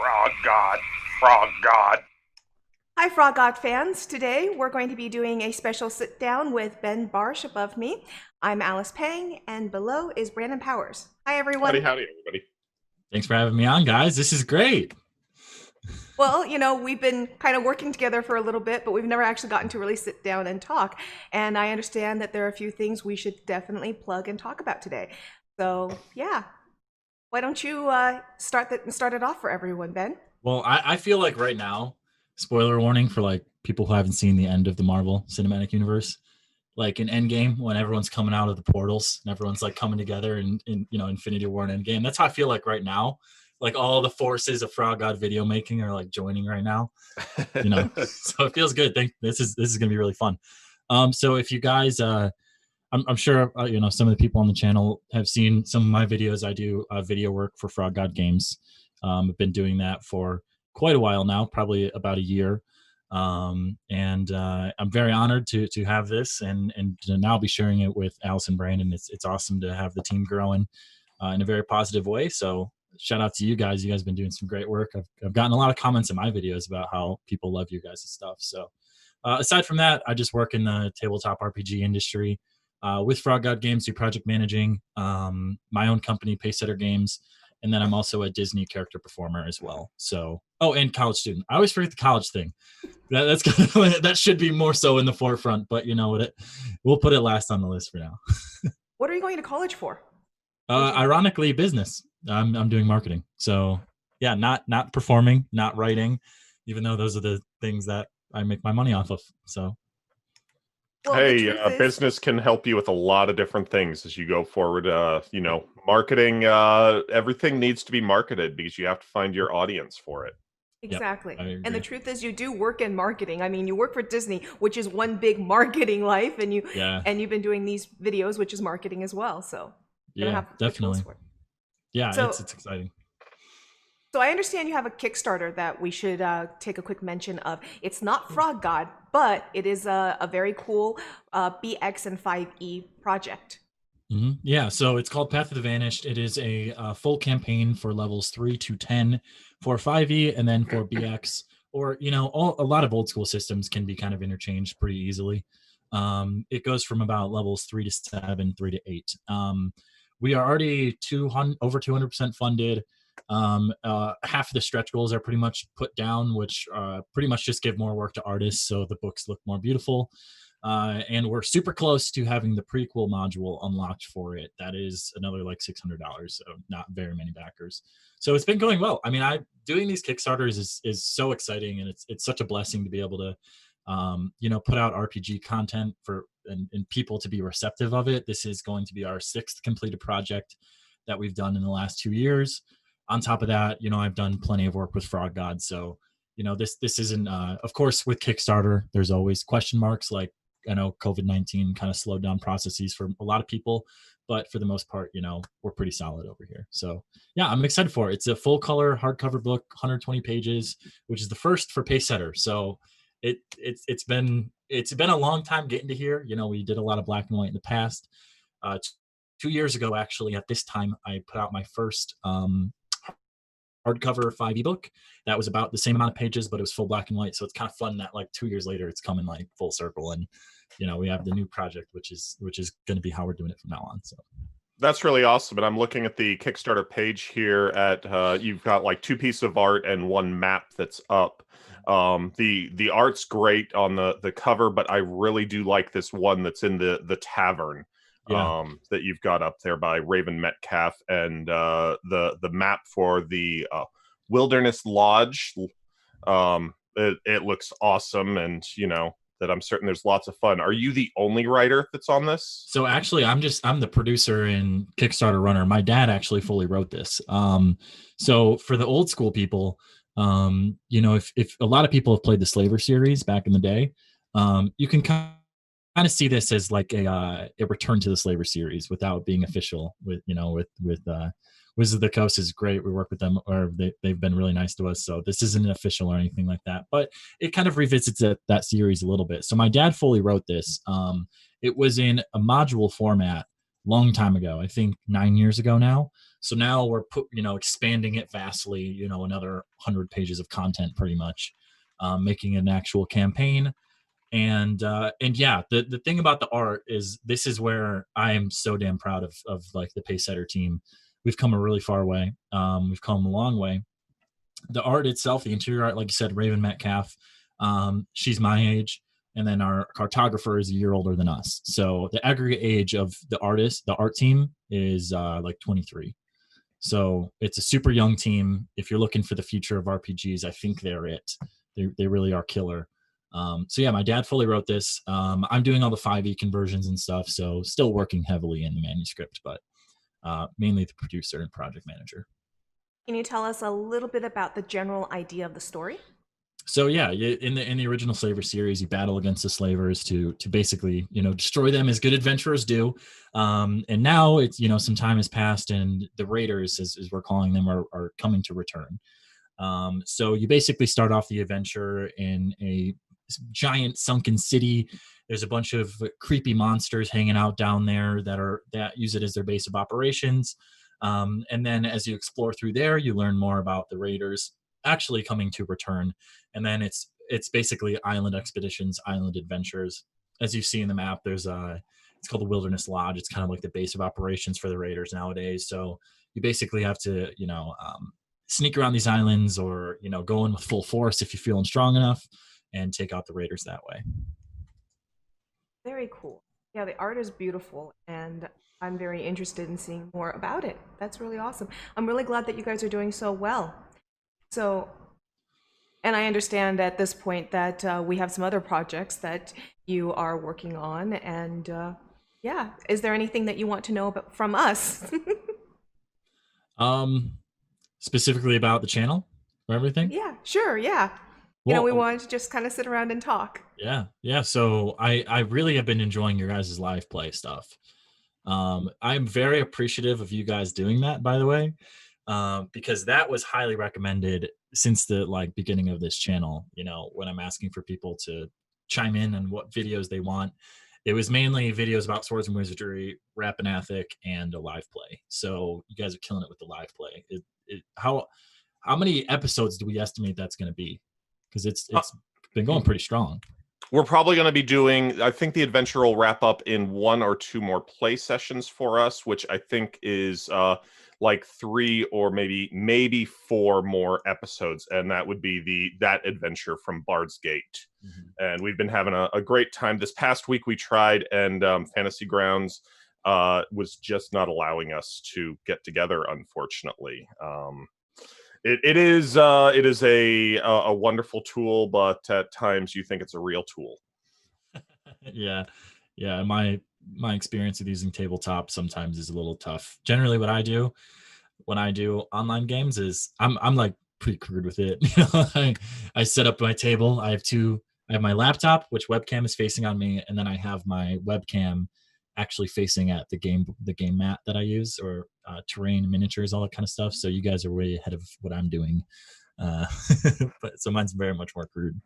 Frog God, Frog God. Hi, Frog God fans. Today we're going to be doing a special sit down with Ben Barsh above me. I'm Alice Pang, and below is Brandon Powers. Hi, Howdy, everyone. howdy, everybody. Thanks for having me on, guys. This is great. Well, we've been kind of working together for a little bit, but we've never actually gotten to really sit down and talk. And I understand that there are a few things we should definitely plug and talk about today. So, yeah. Why don't you start it off for everyone, Ben? Well, I feel like right now, spoiler warning for like people who haven't seen the end of the Marvel Cinematic Universe, like in Endgame when everyone's coming out of the portals and everyone's like coming together in Infinity War and Endgame. That's how I feel like right now. Like all the forces of Frog God video making are like joining right now. So it feels good. This is gonna be really fun. So if you guys, I'm sure some of the people on the channel have seen some of my videos. I do video work for Frog God Games. I've been doing that for quite a while now, probably about a year. And I'm very honored to have this and to now be sharing it with Alice and Brandon. It's awesome to have the team growing in a very positive way. So shout out to you guys. You guys have been doing some great work. I've gotten a lot of comments in my videos about how people love you guys' stuff. So aside from that, I just work in the tabletop RPG industry with Frog God Games, do project managing, my own company, Pacesetter Games. And then I'm also a Disney character performer as well. So, and college student. I always forget the college thing. That's that should be more so in the forefront, but you know what? We'll put it last on the list for now. What are you going to college for? Ironically, business. I'm doing marketing. So yeah, not performing, not writing, even though those are the things that I make my money off of. So. Well, hey, business can help you with a lot of different things as you go forward. Marketing, everything needs to be marketed because you have to find your audience for it. Exactly. Yep, and the truth is you do work in marketing. I mean, you work for Disney, which is one big marketing life, and you've been doing these videos, which is marketing as well. So yeah, definitely. Yeah, so, it's exciting. So I understand you have a Kickstarter that we should take a quick mention of. It's not Frog God, but it is a very cool BX and 5e project. Mm-hmm. Yeah, so it's called Path of the Vanished. It is a full campaign for levels 3 to 10 for 5e, and then for BX, or a lot of old school systems can be kind of interchanged pretty easily. It goes from about levels 3 to 7, 3 to 8. We are already over 200% funded. Half of the stretch goals are pretty much put down, which pretty much just give more work to artists so the books look more beautiful. And we're super close to having the prequel module unlocked for it. That is another like $600, so not very many backers. So it's been going well. I mean, doing these Kickstarters is so exciting, and it's such a blessing to be able to put out RPG content and people to be receptive of it. This is going to be our 6th completed project that we've done in the last 2 years. On top of that, I've done plenty of work with Frog God. So, this isn't, of course, with Kickstarter, there's always question marks. Like, I know COVID-19 kind of slowed down processes for a lot of people, but for the most part, we're pretty solid over here. So yeah, I'm excited for it. It's a full color hardcover book, 120 pages, which is the first for Pacesetter. So it's been a long time getting to here. We did a lot of black and white in the past. 2 years ago, actually, at this time, I put out my first hardcover 5e book that was about the same amount of pages, but it was full black and white. So it's kind of fun that like 2 years later it's coming like full circle, and we have the new project, which is going to be how we're doing it from now on. So that's really awesome. And I'm looking at the Kickstarter page here at you've got like 2 pieces of art and 1 map that's up. The art's great on the cover, but I really do like this one that's in the tavern. That you've got up there by Raven Metcalf, and the map for the Wilderness Lodge. It looks awesome, and that I'm certain there's lots of fun. Are you the only writer that's on this? So actually, I'm the producer and Kickstarter runner. My dad actually fully wrote this. So for the old school people, if a lot of people have played the Slaver series back in the day, you can kind of see this as like a return to the Slaver series without being official. With Wizards of the Coast is great. We work with them, or they've been really nice to us. So this isn't official or anything like that, but it kind of revisits that series a little bit. So my dad fully wrote this. It was in a module format long time ago, I think 9 years ago now. So now we're expanding it vastly, another 100 pages of content pretty much, making an actual campaign. And yeah, the thing about the art is this is where I am so damn proud of like the Pacesetter team. We've come a really far way. We've come a long way. The art itself, the interior art, like you said, Raven Metcalf, she's my age, and then our cartographer is a year older than us. So the aggregate age of the art team is like 23. So it's a super young team. If you're looking for the future of RPGs, I think they're it. They really are killer. So yeah, my dad fully wrote this. I'm doing all the 5e conversions and stuff, so still working heavily in the manuscript, but mainly the producer and project manager. Can you tell us a little bit about the general idea of the story? So yeah, in the original Slaver series, you battle against the slavers to basically destroy them as good adventurers do. And now it's some time has passed, and the raiders, as we're calling them, are coming to return. So you basically start off the adventure in a giant sunken city. There's a bunch of creepy monsters hanging out down there that use it as their base of operations. And then as you explore through there, you learn more about the raiders actually coming to return. And then it's basically island expeditions, island adventures. As you see in the map, there's it's called the Wilderness Lodge. It's kind of like the base of operations for the raiders nowadays. So you basically have to sneak around these islands, or go in with full force if you're feeling strong enough, and take out the raiders that way. Very cool. Yeah, the art is beautiful, and I'm very interested in seeing more about it. That's really awesome. I'm really glad that you guys are doing so well. So, and I understand at this point that we have some other projects that you are working on, and yeah, is there anything that you want to know about from us? Specifically about the channel or everything? Yeah, sure, yeah. Well, we wanted to just kind of sit around and talk. Yeah. So I really have been enjoying your guys' live play stuff. I'm very appreciative of you guys doing that, by the way, because that was highly recommended since the beginning of this channel. When I'm asking for people to chime in on what videos they want, it was mainly videos about swords and wizardry, Rappanathic, and a live play. So you guys are killing it with the live play. How many episodes do we estimate that's going to be? Because it's been going pretty strong. We're probably going to be doing, I think the adventure will wrap up in 1 or 2 more play sessions for us, which I think is like 3 or maybe 4 more episodes. And that would be that adventure from Bard's Gate. Mm-hmm. And we've been having a great time. This past week we tried, and Fantasy Grounds was just not allowing us to get together, unfortunately. It is a wonderful tool, but at times you think it's a real tool. Yeah. My experience with using tabletop sometimes is a little tough. Generally, what I do when I do online games is I'm like pretty crude with it. I set up my table. I have my laptop, which webcam is facing on me, and then I have my webcam actually facing at the game mat that I use, or terrain, miniatures, all that kind of stuff. So you guys are way ahead of what I'm doing. But so mine's very much more crude.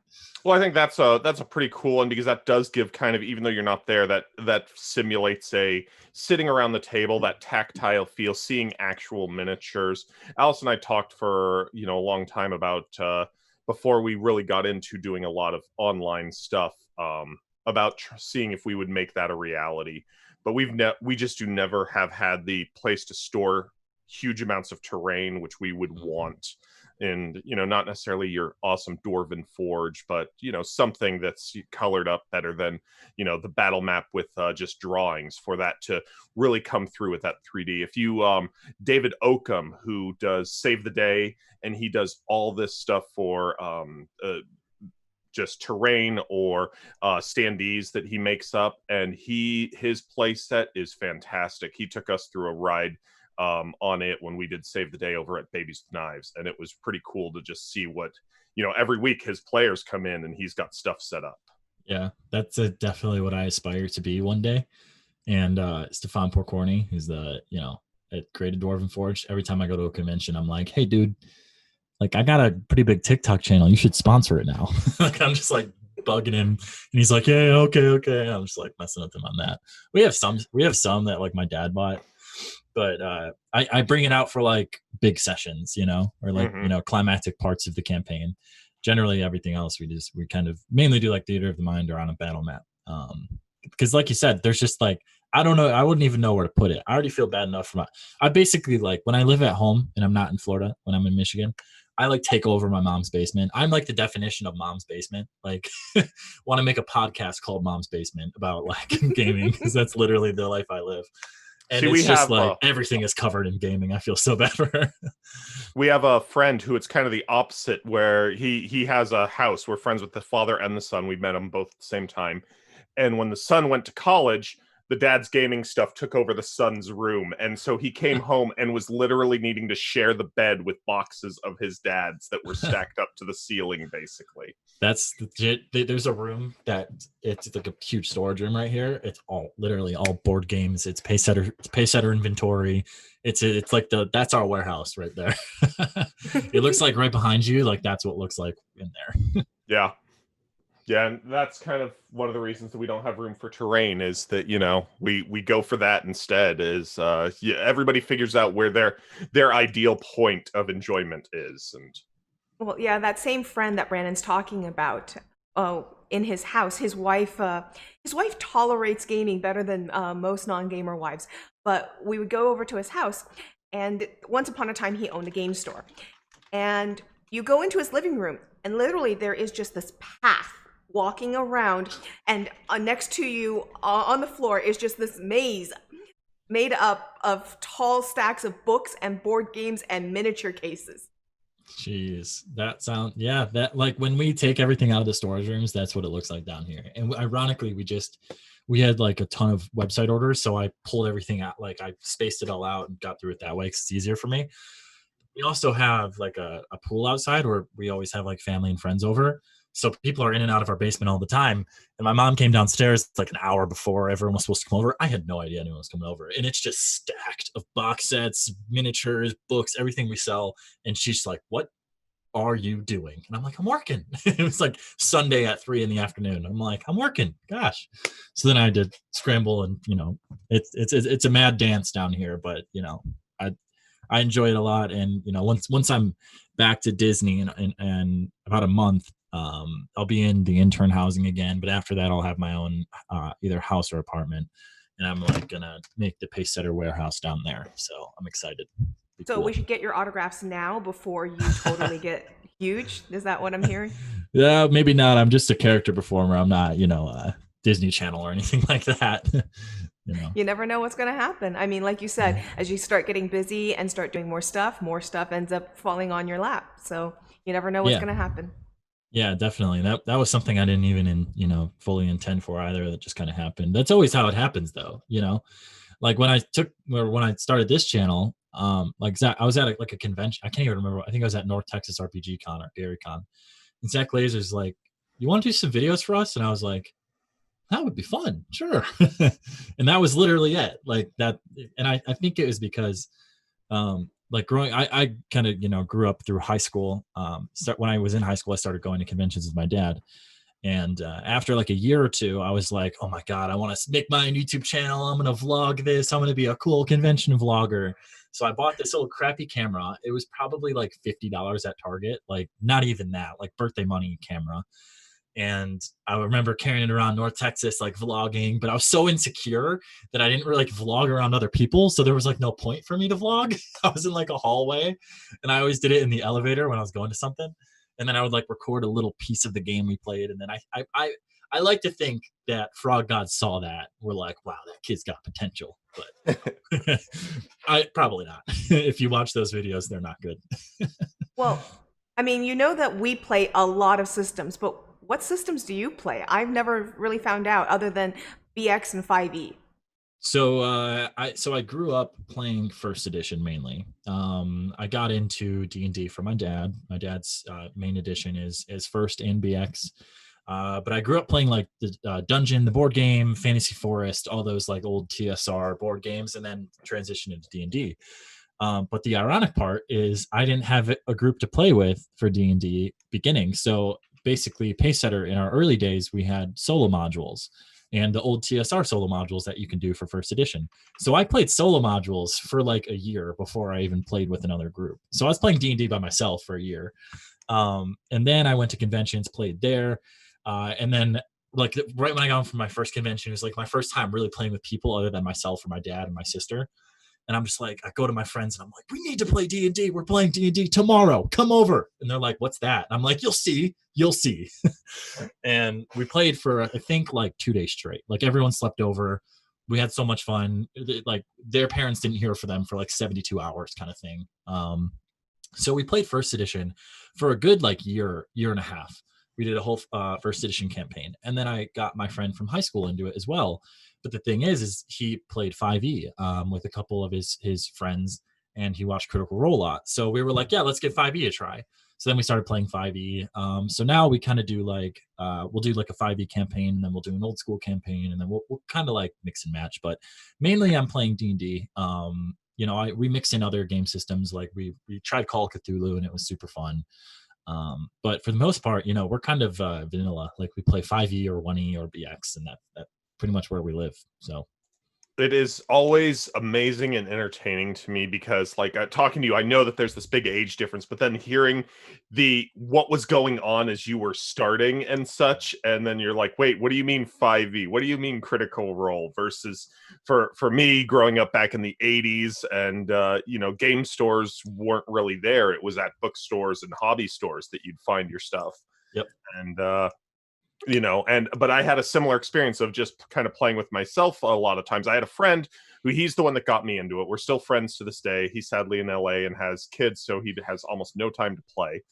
Well, I think that's a pretty cool one, because that does give kind of, even though you're not there, that simulates a sitting around the table, that tactile feel, seeing actual miniatures. Alice and I talked for a long time about before we really got into doing a lot of online stuff, about seeing if we would make that a reality. But we just do never have had the place to store huge amounts of terrain, which we would want. And, not necessarily your awesome Dwarven Forge, but, something that's colored up better than, the battle map with just drawings, for that to really come through with that 3D. If you, David Oakham, who does Save the Day, and he does all this stuff for just terrain or standees that he makes up, and his play set is fantastic. He took us through a ride on it when we did Save the Day over at Babies with Knives, and it was pretty cool to just see what every week his players come in and he's got stuff set up. Yeah, that's definitely what I aspire to be one day. And Stefan Porcorny, who's the at Created Dwarven Forge, every time I go to a convention, I'm like, hey dude, I got a pretty big TikTok channel. You should sponsor it now. I'm just bugging him, and he's like, yeah, okay. I'm just messing with him on that. We have some that my dad bought, but I bring it out for like big sessions, or like climactic parts of the campaign. Generally, everything else we kind of mainly do like theater of the mind or on a battle map. Because like you said, there's just like, I don't know, I wouldn't even know where to put it. I already feel bad enough for I basically, like, when I live at home and I'm not in Florida, when I'm in Michigan, I like take over my mom's basement. I'm like the definition of mom's basement. Like, want to make a podcast called Mom's Basement about like gaming, because that's literally the life I live. And See, it's we just have, like everything is covered in gaming. I feel so bad for her. We have a friend who it's kind of the opposite, where he has a house. We're friends with the father and the son. We met them both at the same time. And when the son went to college, the dad's gaming stuff took over the son's room. And so he came home and was literally needing to share the bed with boxes of his dad's that were stacked up to the ceiling, basically. That's legit. There's a room that it's like a huge storage room right here. It's literally all board games. It's pay setter inventory. It's like that's our warehouse right there. It looks like right behind you, like that's what it looks like in there. Yeah. Yeah, and that's kind of one of the reasons that we don't have room for terrain, is that, we go for that instead. Is everybody figures out where their ideal point of enjoyment is. And well, yeah, that same friend that Brandon's talking about, in his house, his wife tolerates gaming better than most non-gamer wives. But we would go over to his house, and once upon a time he owned a game store. And you go into his living room, and literally there is just this path walking around, and next to you on the floor is just this maze made up of tall stacks of books and board games and miniature cases. Jeez, that like when we take everything out of the storage rooms, that's what it looks like down here. And ironically, we had like a ton of website orders, so I pulled everything out, like I spaced it all out and got through it that way because it's easier for me. We also have like a pool outside where we always have like family and friends over. So people are in and out of our basement all the time. And my mom came downstairs like an hour before everyone was supposed to come over. I had no idea anyone was coming over. And it's just stacked of box sets, miniatures, books, everything we sell. And she's like, "What are you doing?" And I'm like, "I'm working." It was like Sunday at 3 p.m. I'm like, "I'm working. Gosh." So then I had to scramble, and it's a mad dance down here, but I enjoy it a lot. And once I'm back to Disney in about a month, I'll be in the intern housing again, but after that I'll have my own either house or apartment, and I'm like gonna make the pace setter warehouse down there, so I'm excited. So cool. We should get your autographs now before you totally get huge. Is that what I'm hearing? Yeah, maybe not. I'm just a character performer. I'm not Disney Channel or anything like that. You never know what's going to happen. I mean, like you said, as you start getting busy and start doing more stuff ends up falling on your lap. So you never know what's going to happen. Yeah, definitely. That was something I didn't even fully intend for either. That just kind of happened. That's always how it happens, though. Like when I started this channel, like Zach, I was at a convention. I can't even remember. I think I was at North Texas RPG Con or Gary Con, and Zach Glazer's like, "You want to do some videos for us?" And I was like, "That would be fun, sure." And that was literally it, like that. And I think it was because like growing, I kind of grew up through high school. When I was in high school, I started going to conventions with my dad. And after like a year or two, I was like, "Oh my God, I want to make my own YouTube channel. I'm going to vlog this. I'm going to be a cool convention vlogger." So I bought this old crappy camera. It was probably like $50 at Target, like not even that, like birthday money camera. And I remember carrying it around North Texas, like vlogging, but I was so insecure that I didn't really like vlog around other people. So there was like no point for me to vlog. I was in like a hallway, and I always did it in the elevator when I was going to something. And then I would like record a little piece of the game we played. And then I like to think that Frog Gods saw that. We're like, "Wow, that kid's got potential." But I probably not. If you watch those videos, they're not good. Well, I mean, that we play a lot of systems, but what systems do you play? I've never really found out other than BX and 5e. So I grew up playing first edition mainly. I got into D&D from my dad. My dad's main edition is first and BX. But I grew up playing like the Dungeon, the board game, Fantasy Forest, all those like old TSR board games, and then transitioned into D&D. But the ironic part is I didn't have a group to play with for D&D beginning. So basically, Pacesetter in our early days, we had solo modules. and the old TSR solo modules that you can do for first edition. So I played solo modules for like a year before I even played with another group. So I was playing D&D by myself for a year. And then I went to conventions, played there. And then like right when I got home from my first convention, it was like my first time really playing with people other than myself or my dad and my sister. And I'm just like, I go to my friends and I'm like, we need to play D&D. We're playing D&D tomorrow. Come over. And they're like, what's that? And I'm like, you'll see. And we played for, I think, like 2 days straight. Like everyone slept over. We had so much fun. Like their parents didn't hear from them for like 72 hours kind of thing. So we played first edition for a good like year and a half. We did a whole first edition campaign. And then I got my friend from high school into it as well. But the thing is he played 5e with a couple of his friends, and he watched Critical Role a lot. So we were like, yeah, let's give 5e a try. So then we started playing 5e. So now we kind of do like, we'll do like a 5e campaign, and then we'll do an old school campaign, and then we'll kind of like mix and match. But mainly I'm playing D&D. We mix in other game systems. Like we tried Call of Cthulhu, and it was super fun. But for the most part, we're kind of vanilla. Like we play 5e or 1e or BX, and that pretty much where we live. So it is always amazing and entertaining to me because, like, talking to you, I know that there's this big age difference, but then hearing what was going on as you were starting and such, and then you're like, wait, what do you mean 5e? What do you mean Critical Role? Versus for me growing up back in the 80s, and game stores weren't really there. It was at bookstores and hobby stores that you'd find your stuff. Yep. And but I had a similar experience of just kind of playing with myself a lot of times. I had a friend who, he's the one that got me into it. We're still friends to this day. He's sadly in LA and has kids, so he has almost no time to play.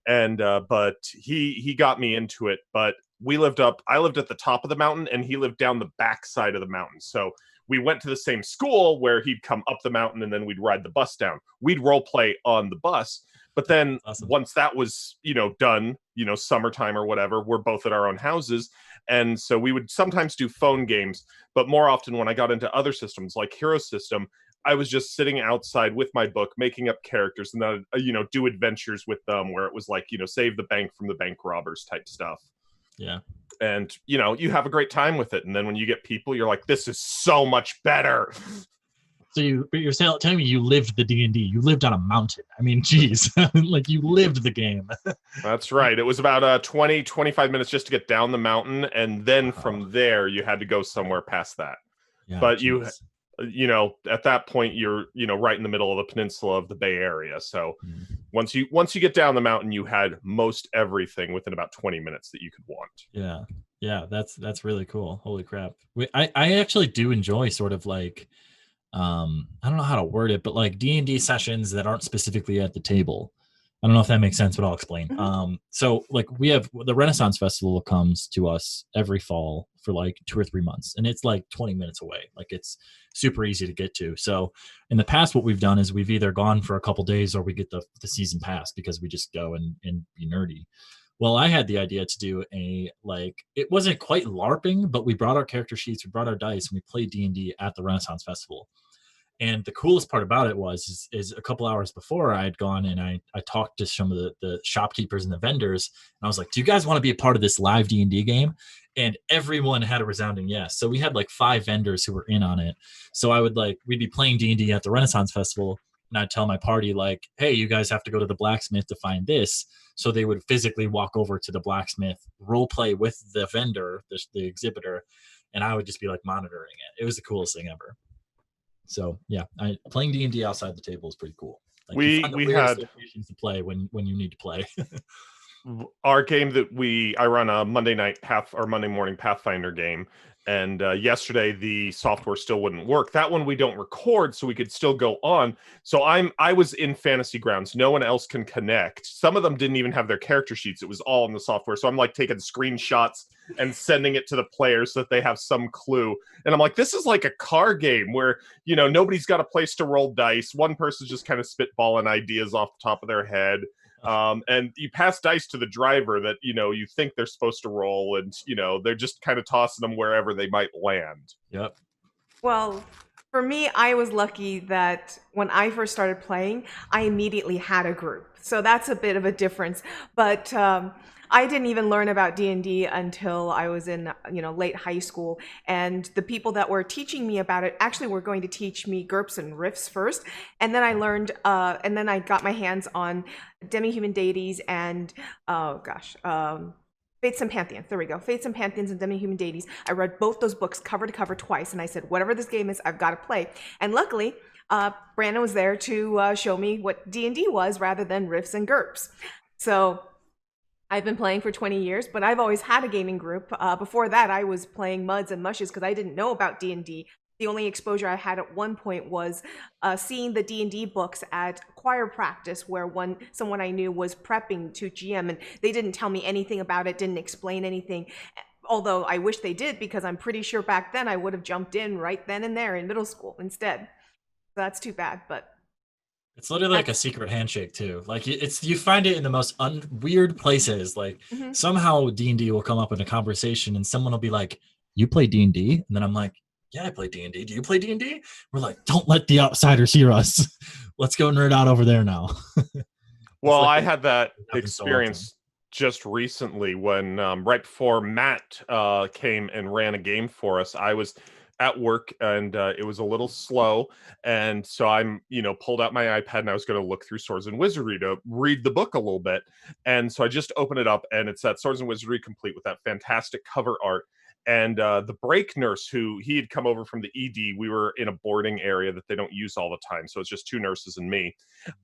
But he got me into it. But I lived at the top of the mountain, and he lived down the back side of the mountain. So we went to the same school where he'd come up the mountain, and then we'd ride the bus down. We'd role play on the bus. But then once that was, done, summertime or whatever, we're both at our own houses. And so we would sometimes do phone games. But more often when I got into other systems like Hero System, I was just sitting outside with my book, making up characters, and then, do adventures with them where it was like, save the bank from the bank robbers type stuff. Yeah. And, you have a great time with it. And then when you get people, you're like, this is so much better. So you're telling me you lived the D&D. You lived on a mountain. I mean, geez, like you lived the game. That's right. It was about 25 minutes just to get down the mountain. And then from there, you had to go somewhere past that. Yeah, but geez. at that point, you're, right in the middle of the peninsula of the Bay Area. So once you get down the mountain, you had most everything within about 20 minutes that you could want. Yeah, that's really cool. Holy crap. I actually do enjoy sort of like, I don't know how to word it, but like D&D sessions that aren't specifically at the table. I don't know if that makes sense, but I'll explain. So like we have the Renaissance Festival comes to us every fall for like 2 or 3 months, and it's like 20 minutes away. Like it's super easy to get to. So in the past, what we've done is we've either gone for a couple days or we get the season pass because we just go and be nerdy. Well, I had the idea to do it wasn't quite LARPing, but we brought our character sheets, we brought our dice, and we played D&D at the Renaissance Festival. And the coolest part about it is a couple hours before I had gone and I talked to some of the shopkeepers and the vendors, and I was like, do you guys want to be a part of this live D&D game? And everyone had a resounding yes. So we had like 5 vendors who were in on it. So we'd be playing D&D at the Renaissance Festival, and I'd tell my party like, hey, you guys have to go to the blacksmith to find this. So they would physically walk over to the blacksmith, role play with the vendor, the exhibitor, and I would just be like monitoring it. It was the coolest thing ever. So yeah, playing D&D outside the table is pretty cool. Like we had locations to play when you need to play. Our game that I run a Monday morning Pathfinder game, and yesterday the software still wouldn't work. That one we don't record, so we could still go on. So I was in Fantasy Grounds. No one else can connect. Some of them didn't even have their character sheets. It was all in the software. So I'm like taking screenshots and sending it to the players so that they have some clue. And I'm like, this is like a car game where, nobody's got a place to roll dice. One person's just kind of spitballing ideas off the top of their head. And you pass dice to the driver that, you think they're supposed to roll, and, they're just kind of tossing them wherever they might land. Yep. Well, For me, I was lucky that when I first started playing, I immediately had a group. So that's a bit of a difference. But I didn't even learn about D&D until I was in, late high school. And the people that were teaching me about it actually were going to teach me GURPS and riffs first. And then I learned, and then I got my hands on demi-human deities and, Fates and Pantheons. There we go. Fates and Pantheons and Demi-Human Deities. I read both those books cover to cover twice, and I said, whatever this game is, I've got to play. And luckily, Brandon was there to show me what D&D was rather than riffs and GURPS. So I've been playing for 20 years, but I've always had a gaming group. Before that, I was playing Muds and Mushes because I didn't know about D&D. The only exposure I had at one point was seeing the D&D books at choir practice where someone I knew was prepping to GM, and they didn't tell me anything about it, didn't explain anything. Although I wish they did, because I'm pretty sure back then I would have jumped in right then and there in middle school instead. So that's too bad, but it's literally like a secret handshake too. Like you find it in the most weird places. Like somehow D&D will come up in a conversation and someone will be like, "You play D&D?" And then I'm like, "Yeah, I play D&D. Do you play D&D?" We're like, "Don't let the outsiders hear us. Let's go nerd out over there now." Well, like I had that experience just recently when right before Matt came and ran a game for us. I was at work and it was a little slow, and so I'm pulled out my iPad and I was going to look through Swords and Wizardry to read the book a little bit, and so I just opened it up and it's that Swords and Wizardry complete with that fantastic cover art. And the break nurse, who he had come over from the ED, we were in a boarding area that they don't use all the time, so it's just 2 nurses and me.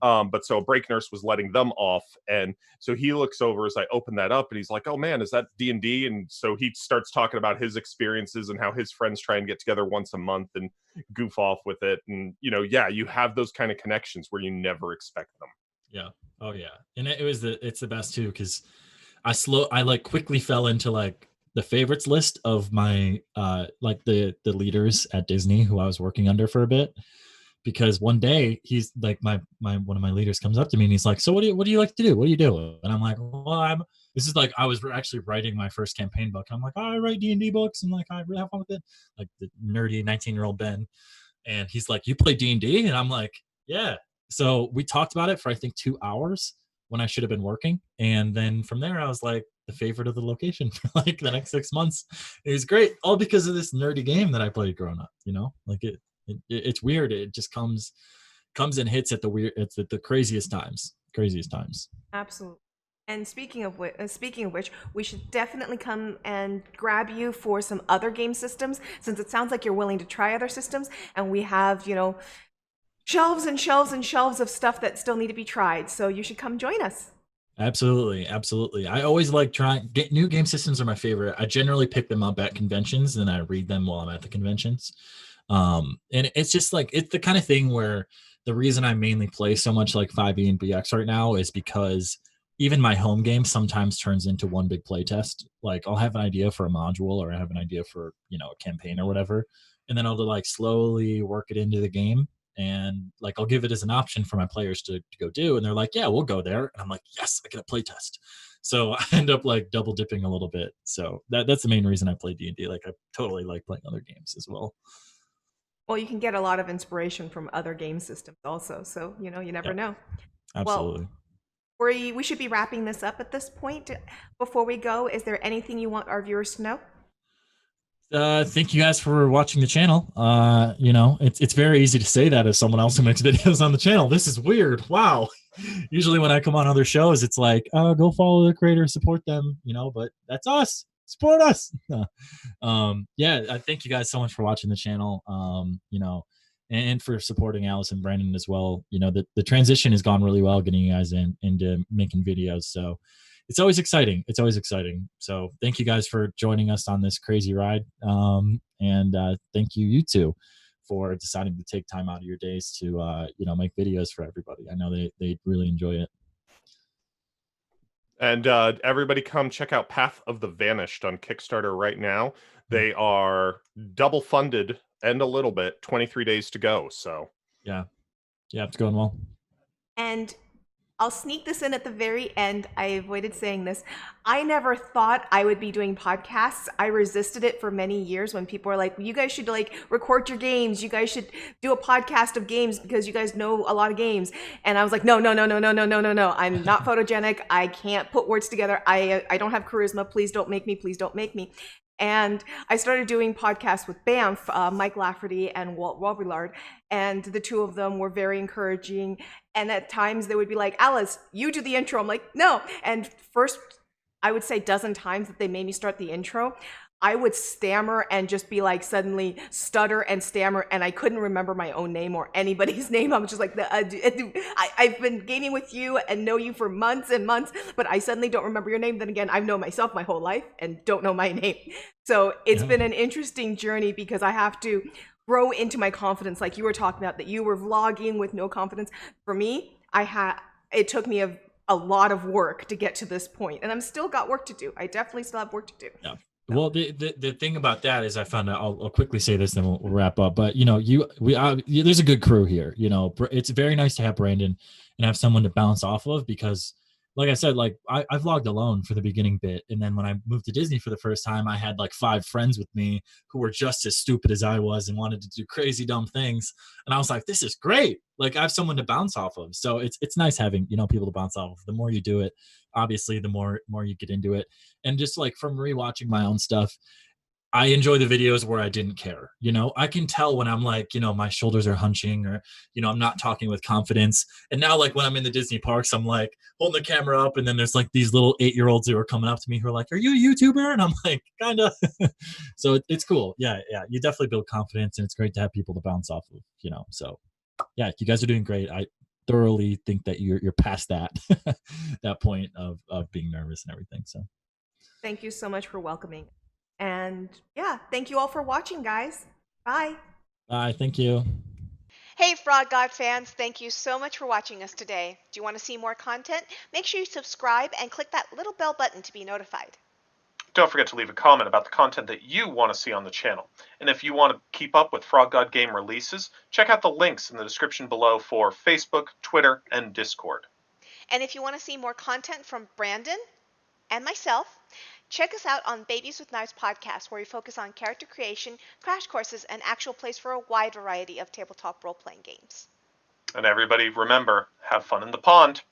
But so a break nurse was letting them off, and so he looks over as I open that up, and he's like, "Oh man, is that D&D?" And so he starts talking about his experiences and how his friends try and get together once a month and goof off with it. And you have those kind of connections where you never expect them. Yeah. Oh yeah. And it's the best too, because I quickly fell into the favorites list of my the leaders at Disney who I was working under for a bit, because one day he's like my one of my leaders comes up to me and he's like, "So what do you like to do? What do you do?" And I'm like, "Well, this is like I was actually writing my first campaign book. I'm like, oh, I write D&D books and I really have fun with it." Like the nerdy 19-year-old Ben. And he's like, "You play D&D?" And I'm like, "Yeah." So we talked about it for I think 2 hours when I should have been working. And then from there, I was like the favorite of the location for like the next 6 months. It was great, all because of this nerdy game that I played growing up. It's weird. It just comes and hits at the craziest times. Absolutely. And speaking of which, we should definitely come and grab you for some other game systems, since it sounds like you're willing to try other systems, and we have shelves and shelves and shelves of stuff that still need to be tried. So you should come join us. Absolutely. I always like get new game systems are my favorite. I generally pick them up at conventions and I read them while I'm at the conventions. And it's just like, it's the kind of thing where the reason I mainly play so much like 5e and BX right now is because even my home game sometimes turns into one big play test. Like I'll have an idea for a module or I have an idea for, a campaign or whatever. And then I'll like slowly work it into the game. And like I'll give it as an option for my players to go do, and they're like, "Yeah, we'll go there." And I'm like, "Yes, I get a play test." So I end up like double dipping a little bit. So that's the main reason I play D&D. Like I totally like playing other games as well. Well, you can get a lot of inspiration from other game systems also. So you never know. Absolutely. Well, we should be wrapping this up at this point. Before we go, is there anything you want our viewers to know? Thank you guys for watching the channel. It's very easy to say that as someone else who makes videos on the channel. This is weird. Wow. Usually when I come on other shows, it's like, go follow the creators, support them, but that's us. Support us. I thank you guys so much for watching the channel. And for supporting Alice and Brandon as well. The transition has gone really well getting you guys into making videos. So it's always exciting. So thank you guys for joining us on this crazy ride. And thank you two for deciding to take time out of your days to, make videos for everybody. I know they really enjoy it. And everybody come check out Path of the Vanished on Kickstarter right now. They are double funded and a little bit, 23 days to go. So yeah, it's going well. And I'll sneak this in at the very end. I avoided saying this. I never thought I would be doing podcasts. I resisted it for many years when people were like, you guys should like record your games. You guys should do a podcast of games because you guys know a lot of games. And I was like, no. I'm not photogenic. I can't put words together. I don't have charisma. Please don't make me. Please don't make me. And I started doing podcasts with Banff, Mike Lafferty and Walt Robillard, and the two of them were very encouraging. And at times they would be like, Alice, you do the intro. I'm like, no. And first, I would say dozen times that they made me start the intro, I would stammer and just be like suddenly stutter and stammer, and I couldn't remember my own name or anybody's name. I was just like, I've been gaming with you and know you for months and months, but I suddenly don't remember your name. Then again, I've known myself my whole life and don't know my name. So it's been an interesting journey because I have to grow into my confidence, like you were talking about, that you were vlogging with no confidence. For me, it took me a lot of work to get to this point, and I'm still got work to do. I definitely still have work to do. Yeah. Well, the thing about that is I found out, I'll quickly say this, then we'll wrap up. But, you know, there's a good crew here. You know, it's very nice to have Brandon and have someone to bounce off of because, like I said, like I vlogged alone for the beginning bit. And then when I moved to Disney for the first time, I had like 5 friends with me who were just as stupid as I was and wanted to do crazy, dumb things. And I was like, this is great. Like I have someone to bounce off of. So it's nice having, you know, people to bounce off of. The more you do it, obviously, the more you get into it. And just like from rewatching my own stuff, I enjoy the videos where I didn't care. You know, I can tell when I'm like, you know, my shoulders are hunching or, you know, I'm not talking with confidence. And now like when I'm in the Disney parks, I'm like holding the camera up and then there's like these little 8-year-olds who are coming up to me who are like, are you a YouTuber? And I'm like, kind of. So it's cool. Yeah. You definitely build confidence and it's great to have people to bounce off of, you know. So yeah, you guys are doing great. I thoroughly think that you're past that that point of being nervous and everything. So thank you so much for welcoming. And yeah, thank you all for watching, guys. Bye. Bye. Thank you. Hey Frog God fans, thank you so much for watching us today. Do you want to see more content? Make sure you subscribe and click that little bell button to be notified. Don't forget to leave a comment about the content that you want to see on the channel. And if you want to keep up with Frog God Game releases, check out the links in the description below for Facebook, Twitter, and Discord. And if you want to see more content from Brandon and myself, check us out on Babies with Knives podcast, where we focus on character creation, crash courses, and actual plays for a wide variety of tabletop role-playing games. And everybody, remember, have fun in the pond.